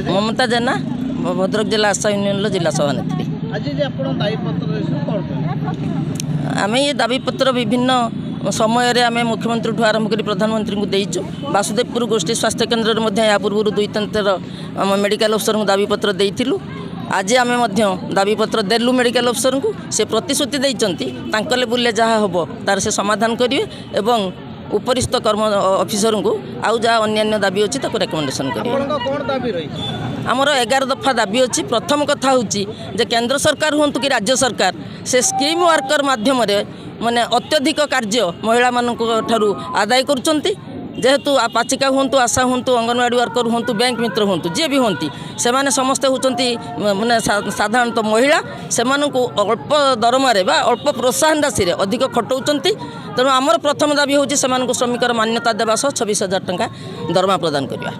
ममता जेना भद्रक जिला आशा यूनियन जिला सभानेत्री। आम ये दाबीपत्र विभिन्न समय आम मुख्यमंत्री ठूँ आरंभ कर प्रधानमंत्री को देचु। वासुदेवपुर गोष्ठी स्वास्थ्य केन्द्र में या पूर्व 2-3 थर मेडिकल अफसर को दाबीपत्र देइथिलु। आज आम दाबीपत्र देलु मेडिकल अफसर को से प्रतिश्रुति देते लेवल जहाँ हम तार से समाधान करेंगे एवं उपरिस्थ कर्म अफिसर को आउ जहाँ अन्य दाबी अच्छी रेकमेंडेशन करेंगे। आमर 11 दफा दाबी अच्छी। प्रथम कथा हूँ जे केंद्र सरकार हूँ कि राज्य सरकार से स्कीम वर्कर माध्यम माने अत्यधिक कार्य महिला ठारू आदाय करुँच। जेहेतु पाचिका हूँ आशा हूँ अंगनवाड़ी वर्कर हूँ बैंक मित्र हूँ जी भी हूँ से माने समस्ते होती माने साधारणतः महिला से अल्प दरमारे बा अल्प प्रोत्साहन राशि अधिक खटाऊँच। तेणु आमर प्रथम दाबी हूँ से श्रमिकर मान्यता देवा 26,000 टंका दरमा प्रदान करवा।